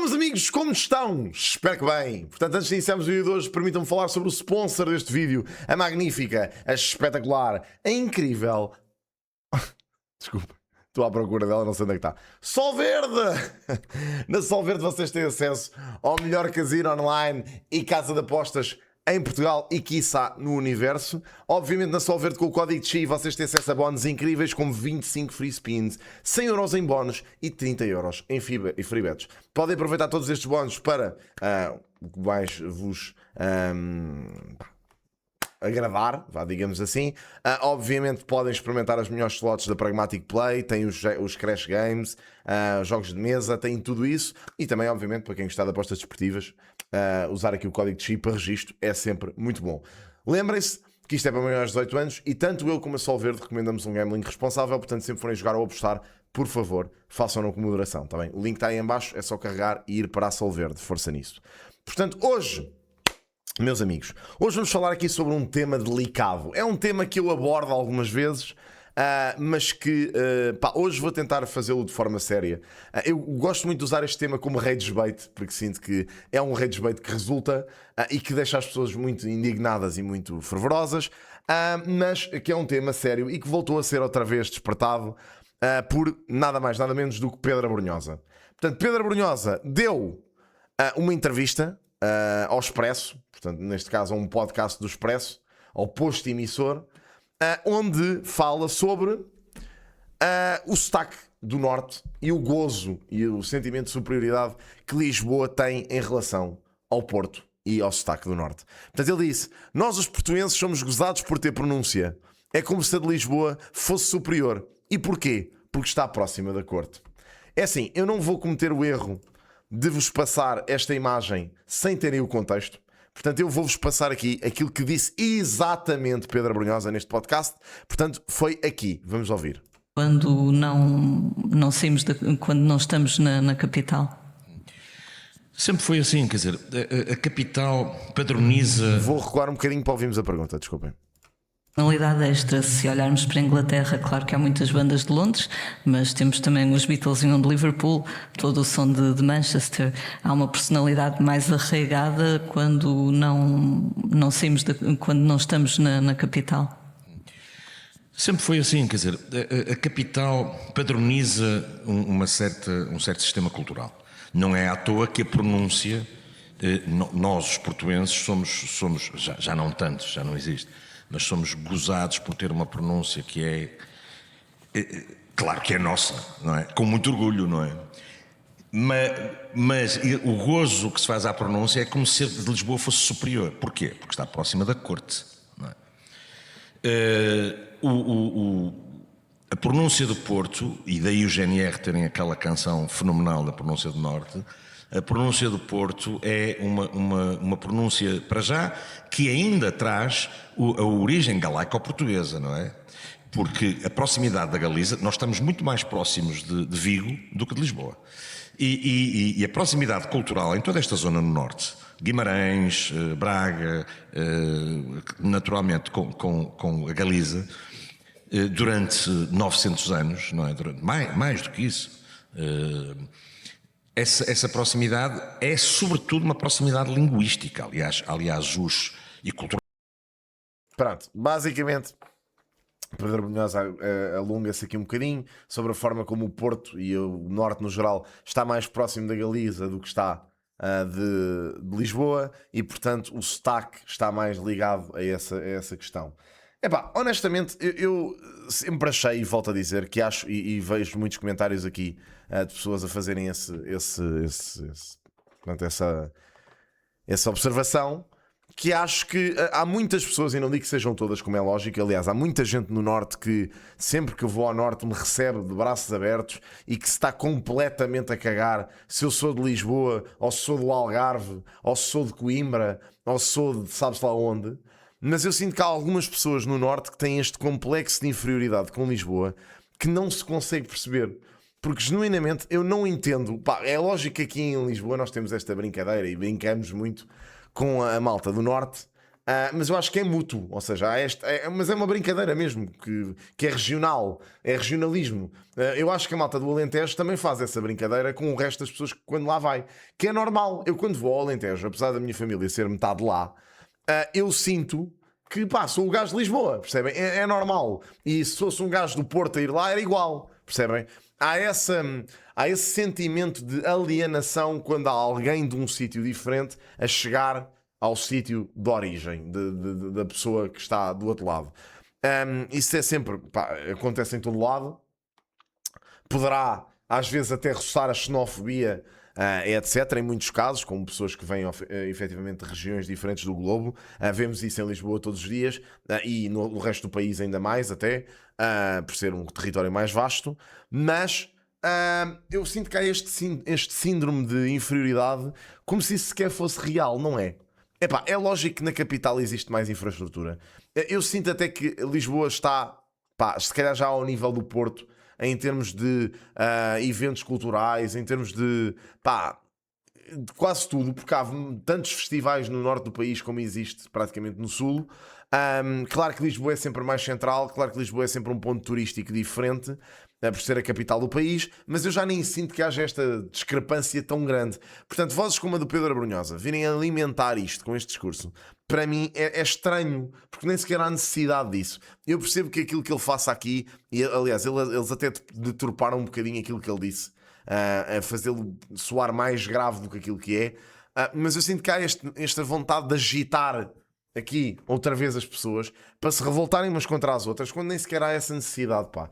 Meus amigos, como estão? Espero que bem. Portanto, antes de iniciarmos o vídeo de hoje, permitam-me falar sobre o sponsor deste vídeo, a magnífica, a espetacular, a incrível... Desculpa, estou à procura dela, não sei onde é que está. Solverde! Na Solverde vocês têm acesso ao melhor casino online e casa de apostas em Portugal e quiçá no universo. Obviamente na Solverde com o código CHI vocês têm acesso a bónus incríveis como 25 free spins, 100 euros em bónus e 30 euros em free bets. Podem aproveitar todos estes bónus para o que mais vos agradar, digamos assim. Obviamente podem experimentar as melhores slots da Pragmatic Play, tem os Crash Games, jogos de mesa, tem tudo isso. E também, obviamente, para quem gostar de apostas desportivas, usar aqui o código de CHI para registro é sempre muito bom. Lembrem-se que isto é para maiores de 18 anos e tanto eu como a Solverde recomendamos um gambling responsável, portanto, sempre forem jogar ou apostar, por favor, façam-no com moderação, tá bem? O link está aí em baixo, é só carregar e ir para a Solverde, força nisso. Portanto, hoje... Meus amigos, hoje vamos falar aqui sobre um tema delicado. É um tema que eu abordo algumas vezes, mas que hoje vou tentar fazê-lo de forma séria. Eu gosto muito de usar este tema como rage bait, porque sinto que é um rage bait que resulta e que deixa as pessoas muito indignadas e muito fervorosas, mas que é um tema sério e que voltou a ser outra vez despertado por nada mais, nada menos do que Pedro Abrunhosa. Portanto, Pedro Abrunhosa deu uma entrevista ao Expresso, portanto, neste caso a um podcast do Expresso, ao posto emissor, onde fala sobre o sotaque do Norte e o gozo e o sentimento de superioridade que Lisboa tem em relação ao Porto e ao sotaque do Norte. Portanto, ele disse: nós os portuenses somos gozados por ter pronúncia. É como se a de Lisboa fosse superior. E porquê? Porque está próxima da corte. É assim, eu não vou cometer o erro de vos passar esta imagem sem terem o contexto. Portanto, eu vou-vos passar aqui aquilo que disse exatamente Pedro Abrunhosa neste podcast. Portanto, foi aqui. Vamos ouvir. Quando não saímos, quando não estamos na capital. Sempre foi assim, quer dizer, a capital padroniza... Vou recuar um bocadinho para ouvirmos a pergunta, desculpem. Personalidade extra, se olharmos para a Inglaterra, claro que há muitas bandas de Londres, mas temos também os Beatles vinham de Liverpool, todo o som de Manchester. Há uma personalidade mais arraigada quando não saímos, quando não estamos na capital. Sempre foi assim, quer dizer, a capital padroniza um certo sistema cultural. Não é à toa que a pronúncia, nós os portuenses somos já não tantos, já não existe, mas somos gozados por ter uma pronúncia que é claro que é nossa, não é? Com muito orgulho, não é? Mas o gozo que se faz à pronúncia é como se a de Lisboa fosse superior. Porquê? Porque está próxima da corte, não é? A pronúncia do Porto, e daí o GNR terem aquela canção fenomenal da pronúncia do Norte, a pronúncia do Porto é uma pronúncia, para já, que ainda traz a origem galaico-portuguesa, não é? Porque a proximidade da Galiza, nós estamos muito mais próximos de Vigo do que de Lisboa. E a proximidade cultural em toda esta zona no Norte, Guimarães, Braga, naturalmente com a Galiza, durante 900 anos, não é? Durante mais do que isso, essa proximidade é sobretudo uma proximidade linguística, aliás e cultural. Pronto, basicamente Pedro Abrunhosa alonga-se aqui um bocadinho sobre a forma como o Porto e o Norte no geral está mais próximo da Galiza do que está de Lisboa e portanto o sotaque está mais ligado a essa questão. Epá, honestamente, eu sempre achei, e volto a dizer, que acho, e vejo muitos comentários aqui de pessoas a fazerem portanto, essa observação, que acho que há muitas pessoas, e não digo que sejam todas, como é lógico, aliás, há muita gente no Norte que sempre que eu vou ao Norte me recebe de braços abertos e que se está completamente a cagar se eu sou de Lisboa, ou se sou do Algarve, ou se sou de Coimbra, ou se sou de sabe-se lá onde. Mas eu sinto que há algumas pessoas no Norte que têm este complexo de inferioridade com Lisboa que não se consegue perceber. Porque genuinamente eu não entendo. Pá, é lógico que aqui em Lisboa nós temos esta brincadeira e brincamos muito com a malta do Norte, Mas eu acho que é mútuo, ou seja, mas é uma brincadeira mesmo, que é regional, é regionalismo. Eu acho que a malta do Alentejo também faz essa brincadeira com o resto das pessoas que quando lá vai, que é normal. Eu quando vou ao Alentejo, apesar da minha família ser metade lá, eu sinto que pá, sou o gajo de Lisboa, percebem? É normal. E se fosse um gajo do Porto a ir lá, era igual, percebem? Há esse sentimento de alienação quando há alguém de um sítio diferente a chegar ao sítio de origem da pessoa que está do outro lado. Isso é sempre, pá, acontece em todo lado. Poderá às vezes até roçar a xenofobia, etc. Em muitos casos, como pessoas que vêm efetivamente de regiões diferentes do globo. Vemos isso em Lisboa todos os dias, e no resto do país ainda mais, até por ser um território mais vasto. Mas eu sinto que há este síndrome de inferioridade, como se isso sequer fosse real, não é? Epá, é lógico que na capital existe mais infraestrutura. Eu sinto até que Lisboa está, pá, se calhar já ao nível do Porto, em termos de eventos culturais, em termos de quase tudo, porque há tantos festivais no norte do país como existe praticamente no sul. Claro que Lisboa é sempre mais central, claro que Lisboa é sempre um ponto turístico diferente, por ser a capital do país, mas eu já nem sinto que haja esta discrepância tão grande. Portanto, vozes como a do Pedro Abrunhosa virem alimentar isto com este discurso, para mim é estranho, porque nem sequer há necessidade disso. Eu percebo que aquilo que ele faça aqui, e aliás, eles até deturparam um bocadinho aquilo que ele disse, a fazê-lo soar mais grave do que aquilo que é, mas eu sinto que há esta vontade de agitar aqui outra vez as pessoas para se revoltarem umas contra as outras, quando nem sequer há essa necessidade, pá.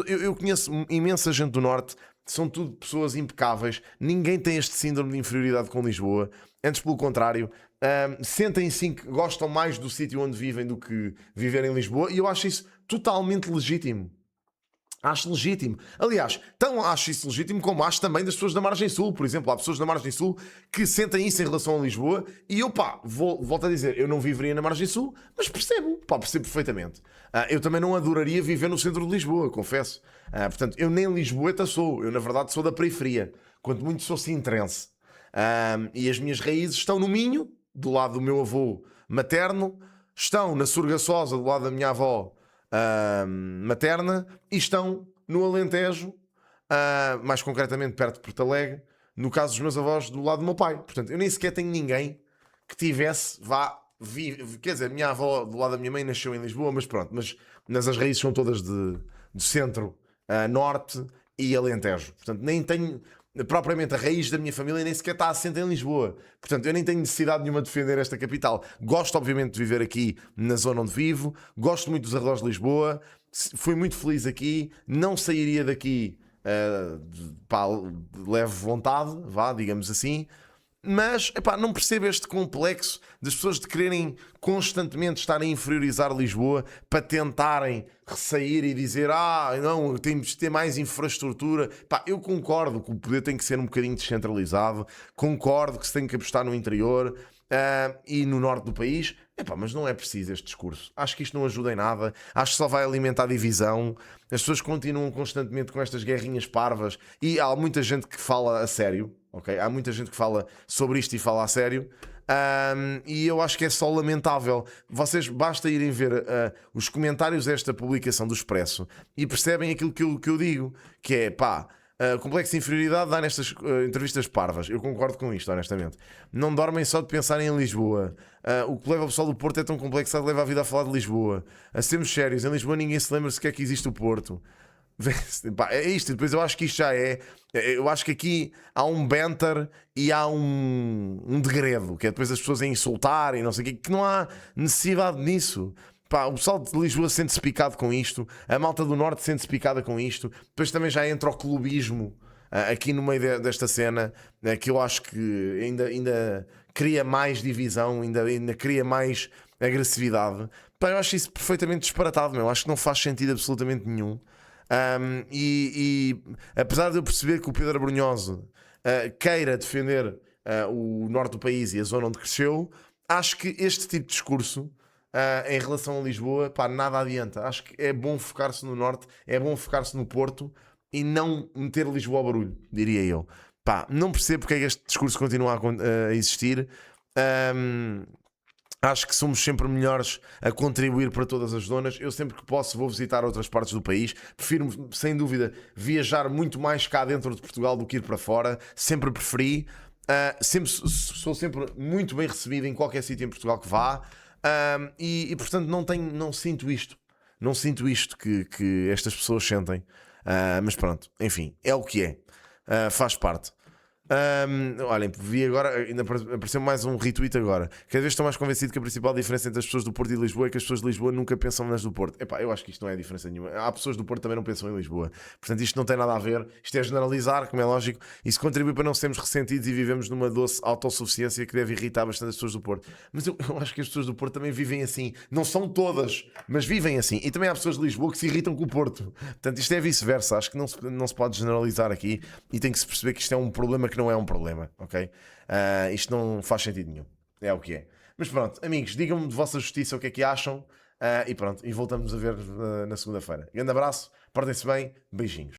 Eu conheço imensa gente do Norte, são tudo pessoas impecáveis, ninguém tem este síndrome de inferioridade com Lisboa, antes pelo contrário, sentem-se que gostam mais do sítio onde vivem do que viver em Lisboa, e eu acho isso totalmente legítimo. Acho legítimo. Aliás, tão acho isso legítimo como acho também das pessoas da Margem Sul. Por exemplo, há pessoas da Margem Sul que sentem isso em relação a Lisboa, e eu, pá, volto a dizer, eu não viveria na Margem Sul, mas percebo perfeitamente. Eu também não adoraria viver no centro de Lisboa, confesso. Portanto, eu nem lisboeta sou, eu na verdade sou da periferia, quanto muito sou sintrense. E as minhas raízes estão no Minho, do lado do meu avô materno, estão na Surgaçosa, do lado da minha avó materna, e estão no Alentejo, mais concretamente perto de Porto Alegre, no caso dos meus avós, do lado do meu pai. Portanto, eu nem sequer tenho ninguém que tivesse, quer dizer, a minha avó do lado da minha mãe nasceu em Lisboa, mas pronto, mas as raízes são todas do centro, norte e Alentejo. Portanto, nem tenho propriamente a raiz da minha família, nem sequer está assente em Lisboa. Portanto, eu nem tenho necessidade nenhuma de defender esta capital. Gosto, obviamente, de viver aqui na zona onde vivo, gosto muito dos arredores de Lisboa, fui muito feliz aqui, não sairia daqui de leve vontade, digamos assim. Mas, não percebo este complexo das pessoas de quererem constantemente estar a inferiorizar Lisboa para tentarem ressair e dizer não, temos de ter mais infraestrutura. Eu concordo que o poder tem que ser um bocadinho descentralizado, concordo que se tem que apostar no interior e no norte do país, mas não é preciso este discurso. Acho que isto não ajuda em nada, acho que só vai alimentar a divisão. As pessoas continuam constantemente com estas guerrinhas parvas, e há muita gente que fala a sério. Okay? Há muita gente que fala sobre isto e fala a sério, e eu acho que é só lamentável. Vocês basta irem ver os comentários desta publicação do Expresso e percebem aquilo que eu digo, que é complexo de inferioridade dá nestas entrevistas parvas. Eu concordo com isto, honestamente. Não dormem só de pensarem em Lisboa. O que leva o pessoal do Porto é tão complexo que leva a vida a falar de Lisboa. A sermos sérios, em Lisboa ninguém se lembra sequer que existe o Porto. É isto. Depois eu acho que isto já é. Eu acho que aqui há um banter e há um degredo, que é depois as pessoas a insultarem, não sei o quê, que não há necessidade nisso. O pessoal de Lisboa sente-se picado com isto, a malta do Norte sente-se picada com isto. Depois também já entra o clubismo aqui no meio desta cena, que eu acho que ainda cria mais divisão, ainda cria mais agressividade. Eu acho isso perfeitamente disparatado, eu acho que não faz sentido absolutamente nenhum. E apesar de eu perceber que o Pedro Abrunhosa queira defender o norte do país e a zona onde cresceu, acho que este tipo de discurso em relação a Lisboa, nada adianta. Acho que é bom focar-se no norte, é bom focar-se no Porto e não meter Lisboa ao barulho, diria eu. Não percebo porque é que este discurso continua a existir. Acho que somos sempre melhores a contribuir para todas as zonas. Eu sempre que posso vou visitar outras partes do país. Prefiro, sem dúvida, viajar muito mais cá dentro de Portugal do que ir para fora. Sempre preferi. Sou sempre muito bem recebido em qualquer sítio em Portugal que vá. Portanto não sinto isto. Não sinto isto que estas pessoas sentem. Mas pronto, enfim, é o que é. Faz parte. Olhem, vi agora, ainda apareceu mais um retweet agora. Cada vez estou mais convencido que a principal diferença entre as pessoas do Porto e de Lisboa é que as pessoas de Lisboa nunca pensam nas do Porto. Epá, eu acho que isto não é diferença nenhuma. Há pessoas do Porto que também não pensam em Lisboa. Portanto, isto não tem nada a ver. Isto é generalizar, como é lógico. Isso contribui para não sermos ressentidos e vivemos numa doce autossuficiência que deve irritar bastante as pessoas do Porto. Mas eu acho que as pessoas do Porto também vivem assim. Não são todas, mas vivem assim. E também há pessoas de Lisboa que se irritam com o Porto. Portanto, isto é vice-versa. Acho que não se pode generalizar aqui e tem que se perceber que isto é um problema que não é um problema. Ok? Isto não faz sentido nenhum. É o que é. Mas pronto, amigos, digam-me de vossa justiça o que é que acham. E pronto, e voltamos a ver na segunda-feira. Grande abraço, portem-se bem, beijinhos.